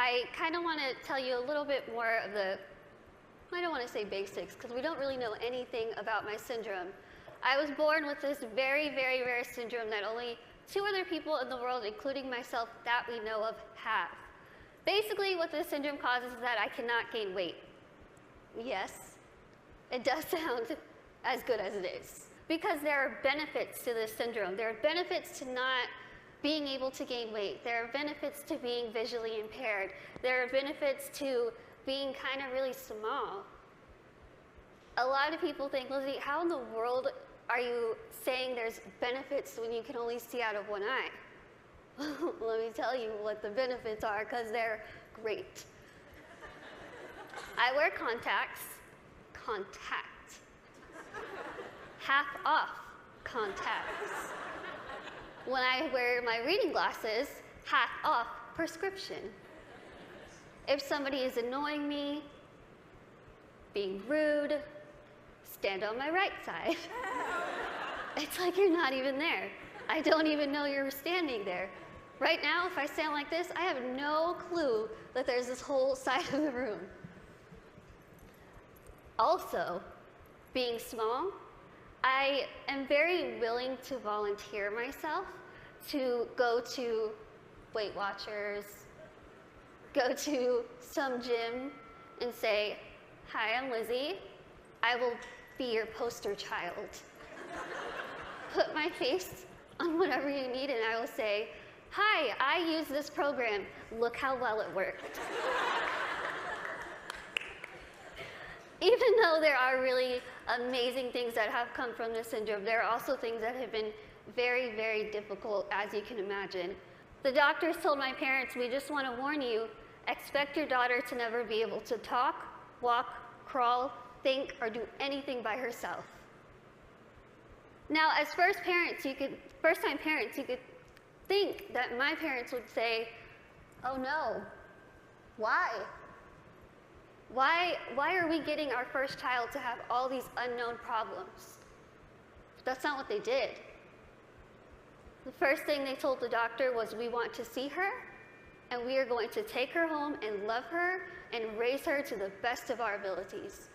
I kind of want to tell you a little bit more of the, I don't want to say basics, because we don't really know anything about my syndrome. I was born with this very, very rare syndrome that only 2 other people in the world, including myself, that we know of, have. Basically, what this syndrome causes is that I cannot gain weight. Yes, it does sound as good as it is. Because there are benefits to this syndrome. There are benefits to not being able to gain weight. There are benefits to being visually impaired. There are benefits to being kind of really small. A lot of people think, Lizzie, how in the world are you saying there's benefits when you can only see out of one eye? Let me tell you what the benefits are, because they're great. I wear contacts, half off contacts. When I wear my reading glasses, half off prescription. If somebody is annoying me, being rude, stand on my right side. It's like you're not even there. I don't even know you're standing there. Right now, if I stand like this, I have no clue that there's this whole side of the room. Also, being small, I am very willing to volunteer myself to go to Weight Watchers, go to some gym and say, hi, I'm Lizzie. I will be your poster child. Put my face on whatever you need and I will say, hi, I use this program. Look how well it worked. Even though there are really amazing things that have come from this syndrome, there are also things that have been very, very difficult, as you can imagine. The doctors told my parents, we just want to warn you, expect your daughter to never be able to talk, walk, crawl, think, or do anything by herself. Now, as first-time parents, you could think that my parents would say, oh no, why? Why are we getting our first child to have all these unknown problems? But that's not what they did. The first thing they told the doctor was, we want to see her, and we are going to take her home and love her and raise her to the best of our abilities.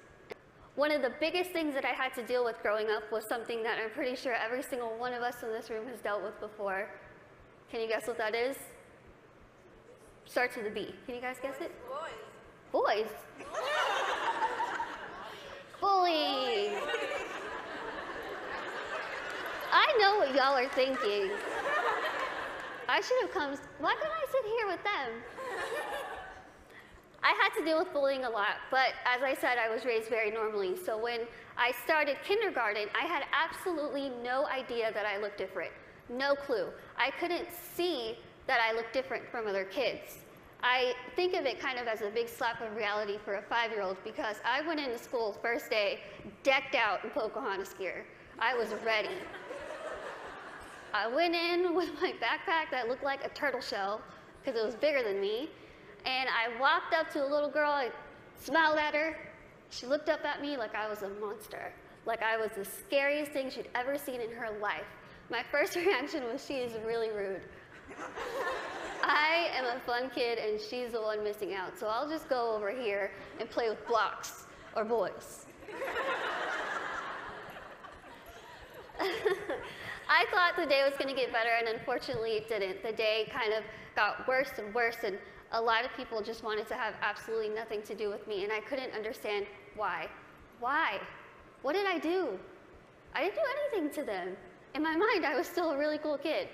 One of the biggest things that I had to deal with growing up was something that I'm pretty sure every single one of us in this room has dealt with before. Can you guess what that is? Starts with a B. Can you guys guess it? Boys. Bullying. I know what y'all are thinking. I should have come, why couldn't I sit here with them? I had to deal with bullying a lot, but as I said, I was raised very normally. So when I started kindergarten, I had absolutely no idea that I looked different. No clue. I couldn't see that I looked different from other kids. I think of it kind of as a big slap of reality for a 5-year-old because I went into school first day decked out in Pocahontas gear. I was ready. I went in with my backpack that looked like a turtle shell because it was bigger than me. And I walked up to a little girl, I smiled at her. She looked up at me like I was a monster, like I was the scariest thing she'd ever seen in her life. My first reaction was, she is really rude. I am a fun kid and she's the one missing out, so I'll just go over here and play with blocks or boys. I thought the day was going to get better, and unfortunately it didn't. The day kind of got worse and worse, and a lot of people just wanted to have absolutely nothing to do with me, and I couldn't understand why. Why? What did I do? I didn't do anything to them. In my mind, I was still a really cool kid.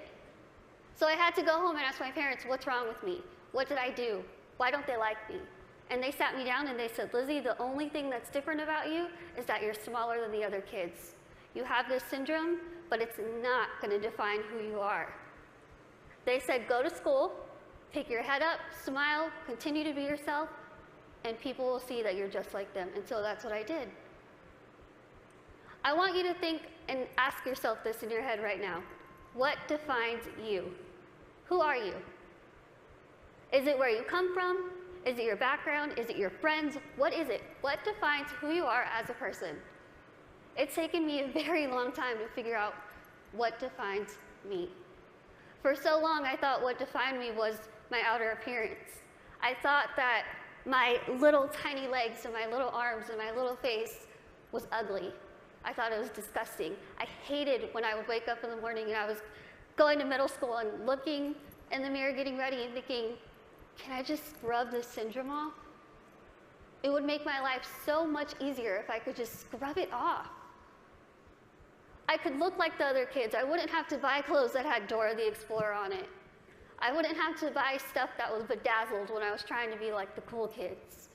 So I had to go home and ask my parents, what's wrong with me? What did I do? Why don't they like me? And they sat me down and they said, Lizzie, the only thing that's different about you is that you're smaller than the other kids. You have this syndrome, but it's not going to define who you are. They said, go to school, pick your head up, smile, continue to be yourself, and people will see that you're just like them. And so that's what I did. I want you to think and ask yourself this in your head right now. What defines you? Who are you? Is it where you come from? Is it your background? Is it your friends? What is it? What defines who you are as a person? It's taken me a very long time to figure out what defines me. For so long, I thought what defined me was my outer appearance. I thought that my little tiny legs and my little arms and my little face was ugly. I thought it was disgusting. I hated when I would wake up in the morning and I was going to middle school and looking in the mirror, getting ready and thinking, can I just scrub this syndrome off? It would make my life so much easier if I could just scrub it off. I could look like the other kids. I wouldn't have to buy clothes that had Dora the Explorer on it. I wouldn't have to buy stuff that was bedazzled when I was trying to be like the cool kids.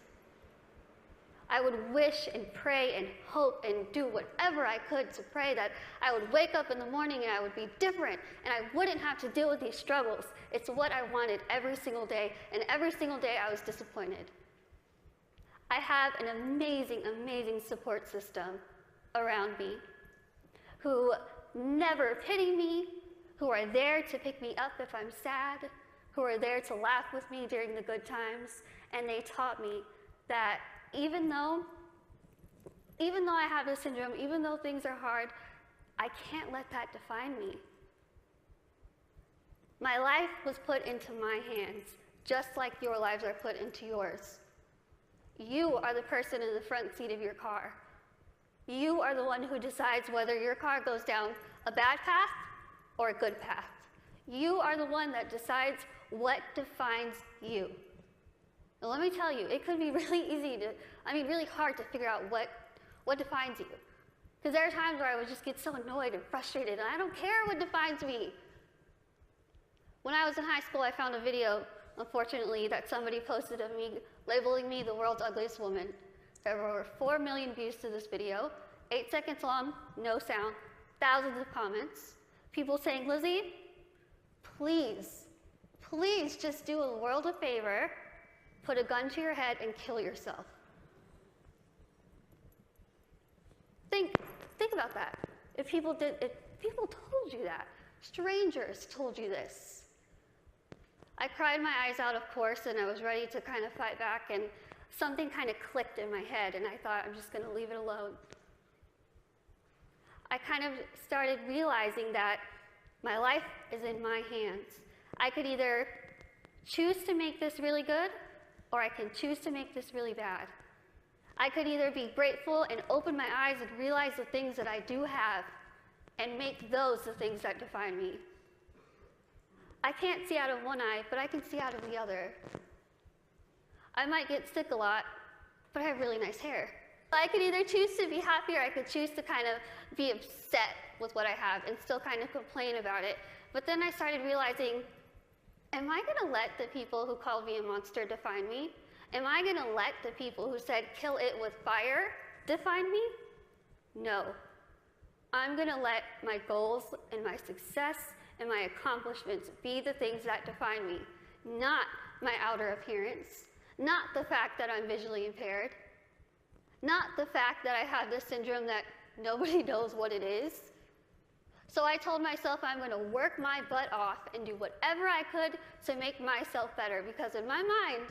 I would wish and pray and hope and do whatever I could to pray that I would wake up in the morning and I would be different and I wouldn't have to deal with these struggles. It's what I wanted every single day, and every single day I was disappointed. I have an amazing, amazing support system around me who never pity me, who are there to pick me up if I'm sad, who are there to laugh with me during the good times, and they taught me that even though I have this syndrome, even though things are hard, I can't let that define me. My life was put into my hands, just like your lives are put into yours. You are the person in the front seat of your car. You are the one who decides whether your car goes down a bad path or a good path. You are the one that decides what defines you. Now let me tell you, it could be really really hard to figure out what defines you. Because there are times where I would just get so annoyed and frustrated, and I don't care what defines me. When I was in high school, I found a video, unfortunately, that somebody posted of me labeling me the world's ugliest woman. There were over 4 million views to this video, 8 seconds long, no sound, thousands of comments. People saying, Lizzie, please, please just do the world a favor, put a gun to your head and kill yourself. Think about that. If people told you that, strangers told you this. I cried my eyes out, of course, and I was ready to kind of fight back, and something kind of clicked in my head, and I thought, I'm just going to leave it alone. I kind of started realizing that my life is in my hands. I could either choose to make this really good, or I can choose to make this really bad. I could either be grateful and open my eyes and realize the things that I do have, and make those the things that define me. I can't see out of one eye, but I can see out of the other. I might get sick a lot, but I have really nice hair. I could either choose to be happy, or I could choose to kind of be upset with what I have and still kind of complain about it. But then I started realizing, am I going to let the people who called me a monster define me? Am I going to let the people who said kill it with fire define me? No. I'm going to let my goals and my success and my accomplishments be the things that define me, not my outer appearance, not the fact that I'm visually impaired, not the fact that I have this syndrome that nobody knows what it is. So I told myself I'm going to work my butt off and do whatever I could to make myself better, because in my mind,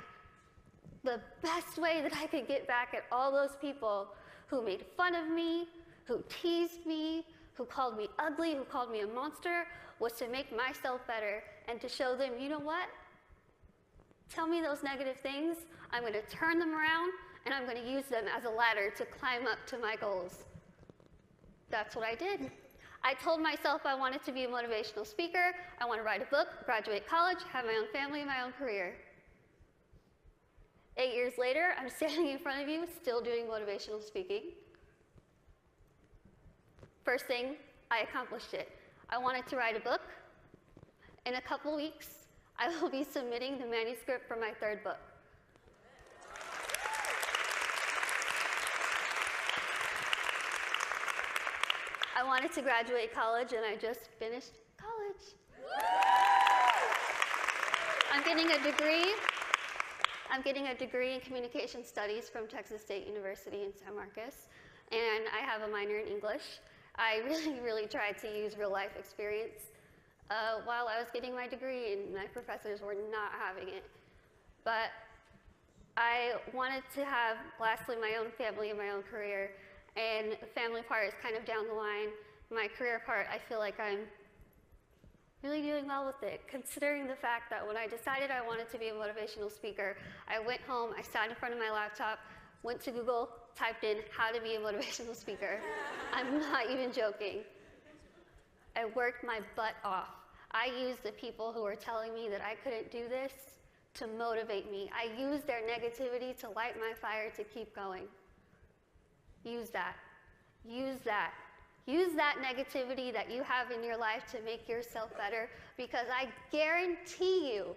the best way that I could get back at all those people who made fun of me, who teased me, who called me ugly, who called me a monster, was to make myself better and to show them, you know what? Tell me those negative things, I'm going to turn them around, and I'm going to use them as a ladder to climb up to my goals. That's what I did. I told myself I wanted to be a motivational speaker, I want to write a book, graduate college, have my own family and my own career. 8 years later, I'm standing in front of you, still doing motivational speaking. First thing, I accomplished it. I wanted to write a book. In a couple weeks, I will be submitting the manuscript for my 3rd book. I wanted to graduate college, and I just finished college. I'm getting a degree. I'm getting a degree in communication studies from Texas State University in San Marcos, and I have a minor in English. I really tried to use real life experience while I was getting my degree, and my professors were not having it. But I wanted to have, lastly, my own family and my own career, and the family part is kind of down the line. My career part, I feel like I'm really doing well with it, considering the fact that when I decided I wanted to be a motivational speaker, I went home, I sat in front of my laptop, went to Google, typed in how to be a motivational speaker. I'm not even joking. I worked my butt off. I used the people who were telling me that I couldn't do this to motivate me. I used their negativity to light my fire to keep going. Use that. Use that. Use that negativity that you have in your life to make yourself better, because I guarantee you,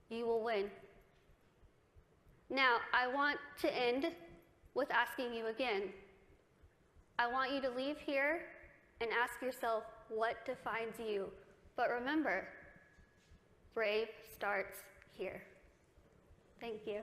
you will win. Now, I want to end with asking you again. I want you to leave here and ask yourself what defines you. But remember, brave starts here. Thank you.